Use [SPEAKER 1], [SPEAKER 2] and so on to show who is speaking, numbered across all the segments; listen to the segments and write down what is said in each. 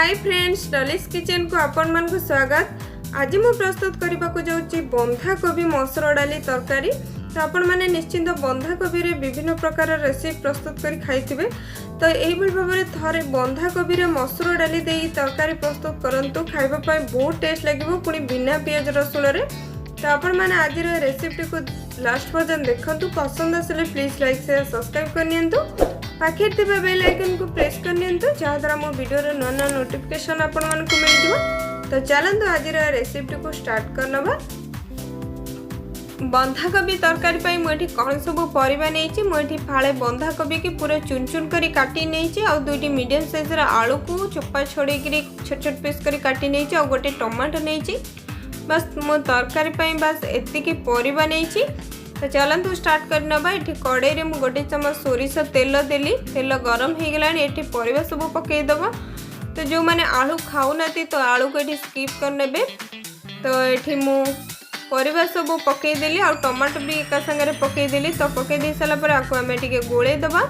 [SPEAKER 1] Hi friends, Dolly's kitchen को आपण मान को स्वागत। आज मु प्रस्तुत करने को जाऊँगी बंधा कोबी मसुर डाली तरकारी। तो आपण मैंने निश्चिंत बंधा कोबी रे विभिन्न प्रकार रेसिपी प्रस्तुत कर खाइथिबे। तो यही भाव में थरे बंधा कोबी रे मसुर डाली दे तरकारी प्रस्तुत करंतु, खाइबा पाई बहुत टेस्ट लागिवो, पुणी बिना पियाज रसुण रे। तो आपण मैंने आज रेसिपी को लास्ट पर्यंत देखंतु। पसंद आसले प्लीज लाइक शेयर सब्सक्राइब कर नियंतु। पाखे थे बेल आइकन को प्रेस कर नियंतु, जहाँद्वारा मो वीडियो नुआ नुआ नोटिफिकेशन आपण मानकु मिल जिवो। तो चलंतु आज रेसिपी को स्टार्ट करनबा। बंधाकोबी तरकारी पाई मुठी कौन सब परिबा नेछि। मुठी फाळे बंधाकोबी की पूरा चुन चुन करी काटी नेछि, आ दुईटी मीडियम साइज रा आलू को चोपा छोड़े करी छोट छोट पीस करी काटी नेछि, आ गोटे टमाटो नेछि। बस मो तरकारी पाई बस एतिकी परिबा नेछि। तो चलतु स्टार्ट करनबा। ये कड़ाई रे मु गोटे चमच सोरिष तेल देली। तेल गरम हो गला, ये परिबा सब पकईदब। तो जो मैंने आलू खाऊना तो आलू को ये स्किप करने। तो ये मु परिबा सब पकईदेली, आ टमाटो भी एका संगे पकईदेली। तो पकई दे सारापर आपको आम टे गोले दबा।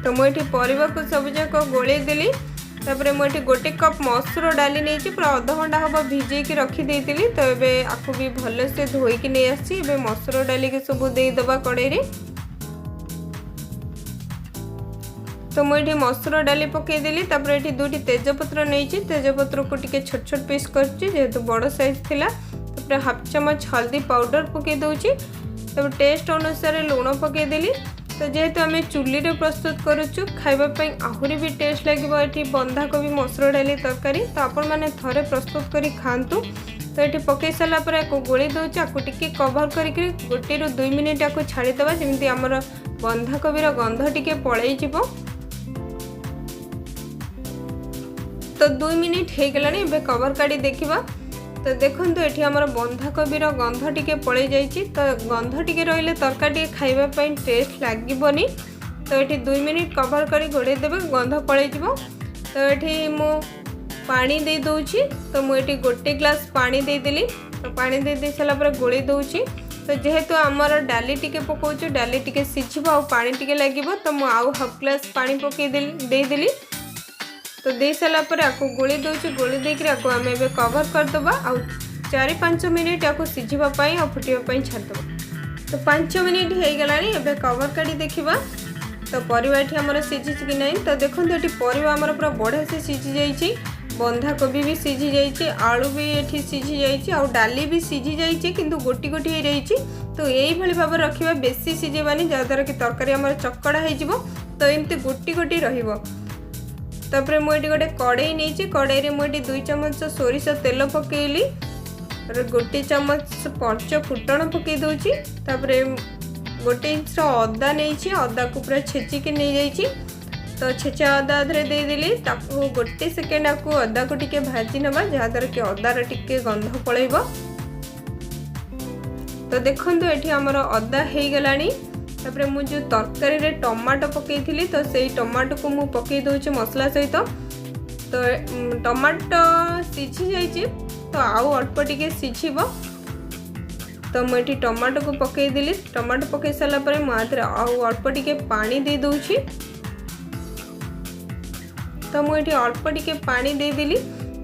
[SPEAKER 1] तो मुझे परिबा को सब जाक गोले देली। तापर मुझे गोटे कप मसुर डाली नहीं पूरा अध घंटा हम भिजेकी रखी। तो ये आपको भी भलसे धोईकी नहीं आसी। मसुर डाली के सब देदबा कड़ाई रे। तो मुझे मसुर डाली पकईदेली। तापर ये दुईटी तेजपत्र नहीं, तेजपत्र को टिके छोट छोट पीस कर बड़ साइज थिला। तापर हाफ चमच हल्दी पाउडर पकई दूची। तब टेस्ट अनुसार लुण पकईदेली। तो जेहेतु आम चुली रे प्रस्तुत करुचु, खाइबापी आहुरी भी टेस्ट लगे ये बंधाकोबी मसुर डाली तरकारी। तो आपण मैंने थरे प्रस्तुत करी खातु। तो ये पकई सारापर आपको गोली दूचे, आपको टिके कवर करके 1 ରୁ 2 मिनिट आपको छाड़ीदबा, जमी आमर बंधाकोबीर गंध टिके पलई जिवो। तो 2 मिनिट हो गलानी, एबे कवर काढ़ी देखिबा। तो देखो ये आमर बंधाकोबीर गंध टिके पलई जाइए। तो गंध टिके रहिले तरकारी खाइबापी टेस्ट लगे। तो ये 2 मिनिट कवर कर घोड़े देवे, गंध पलई जिवो। तो ये मु पानी दे दूची। तो मुझे 1 ग्लास पानी देदेली। तो पानी दे सारापर गोली दूची। तो जेहेतु आमर डाली टिके पकाउछु, डाली टिके सिझिबो आ पानी टिके लागिबो, तो मु आउ हाफ ग्लास पानी पकई देदेली। तो दे सारापर आपको गोली दूची। गोली देकर आपको आम ए कवर करदबा। आ 4-5 मिनिट आपको सिझापी आ फुटापी छाड़दबा। तो 5 मिनिट हो गलानी, एबे कवर काढ़ी देखिबा। तो परिबा एठी हमर सिझी कि नहीं। तो देखो ये परिबा हमर पूरा बढ़िया से सिझी जाइए। बंधाकोबी भी सिझी जाइए, आलू भी ये सिझी जाइए, आ डाली भी सिझी जाइए, किंतु गोटी गोटी हो रही। तो यही भाव रखा, बेसी सिझेबानी, जहाँद्वारा कि तरकारी हमर चकड़ा हो। तो एमती गोटी गोटी रहिबो। तापर मुझे गोटे कड़ाई नहीं, कड़ाई में मुझे 2 चमच सोरिष तेल पकईली। 1 चमच पंच फुटण पकई दूची। तापर 1 इंच अदा नहीं, अदा को पूरा छेचिकी नहीं जाइए। तो छेचा अदा देदेली। 1 सेकेंड आपको अदा को टिके भाजी नवा, जहाँद्वारा कि अदार टिके गंध पलैब। तो देखो ये आमर अदा हो गलानी। तापर मु जो तरकारी रे टमाटो पकई थी, तो से टमाटो को मु पकई दूचे मसला सहित। तो टमाटो सिझी जाइए, तो आउ अल्प टिके सिझिब। तो मुझे टमाटो को पकई देली। टमाटो पकई सारापर मुझे आउ अल्प टिके पानी दे दूची। तो मुझे अल्प टिके पानी दे देली।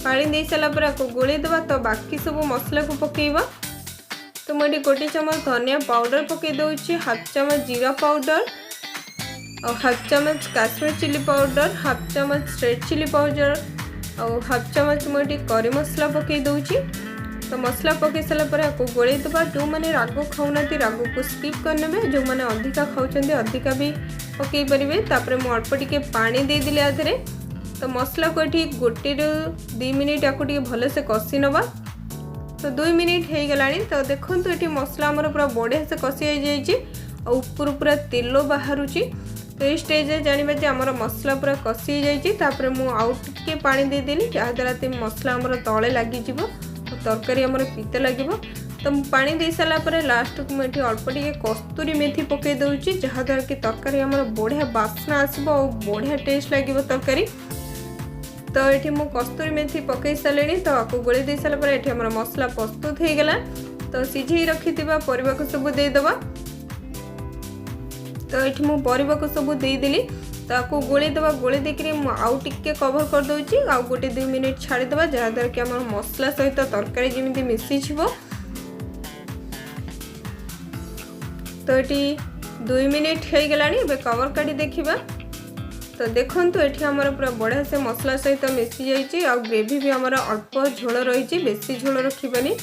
[SPEAKER 1] पानी दे सारापर आपको गोली दबा। तो बाकी सब मसला को पकईबा। तो मुझे 1 चमच धनिया पाउडर पकई दूची, हाफ चमच जीरा पाउडर, और हाफ चमच काश्मीर चिली पाउडर, हाफ चमच रेड चिली पाउडर, और हाफ चमच मुझे करी मसला पकई दूची। तो मसला पकई सारापर आपको गोले दबा। जो मैंने राग खाऊना राग को स्किप करने, जो मैंने अधिका खाऊँ अधिका भी पकई पारे। तापर मु अल्प टिके पानी देदेली आधे। तो मसला को ये 1 ରୁ 2 मिनिट आपको भलसे कषि नवा। तो 2 मिनिट हो गलानी। तो देखो ये मसला आमर पूरा बढ़िया से कषि जाइए, और ऊपर पूरा तेल बाहरुची। तो ये स्टेज जाना जे आमर मसला पूरा कषि जाइए। तापर मु आउ टिके पानी देदेली, जहाँद्वारा मसला आमर तले लगिज, तरकारी आमर पीता लगे। तो पानी दे सारापर लास्ट को मुझे अल्प टिके कस्तूरी मेथी पकई दूची, जहाँद्वारा कि तरकारी आमर बढ़िया बास्ना आसबो और बढ़िया टेस्ट लगे तरकारी। तो ये मु कस्तूरी मेथी पकई सारे। तो आपको गोली दे सारापर ये आमर मसला प्रस्तुत हो गला। तो सिझे रखि परिबा को सब देदबा। तो ये मु परिबा को सब देदेली। ताकू गोली देवा गोली देकरी आउ टिके कवर कर दउची आउ गोटे 2 मिनिट छाड़ी देबा जहा द्वारा कि हमर मसला सहित तरकारी जेमिति मिसी छिबो। तो एटी 2 मिनिट हो गलानी एबे कवर काटी देखिबा। तो देखंतु एठी हमर पूरा बढ़िया से मसला सहित मिसी जाइची आ ग्रेवी भी हमर अल्प झोल रहिची बेसी झोल रखिबानी।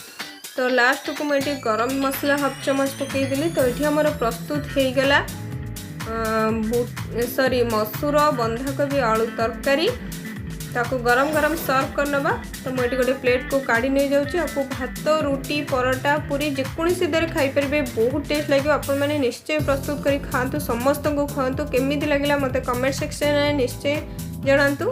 [SPEAKER 1] तो लास्ट को मैं गरम मसला हाफ चम्मच पकई देली। तो ये हमर प्रस्तुत हो गला सॉरी मसूर बंधाकोबी आलू तरकारी ताको गरम गरम सर्व करनबा। तो मुझे गोटे प्लेट को काढ़ी नहीं जाऊँगी आपको भात रुटी परोटा पूरी जेकोसी दर खाईपर बहुत टेस्ट लगे। आपण मैंने निश्चय प्रस्तुत कर खातु समस्त को खातु केमी लगे मत कमेंट सेक्शन में निश्चय जनातु।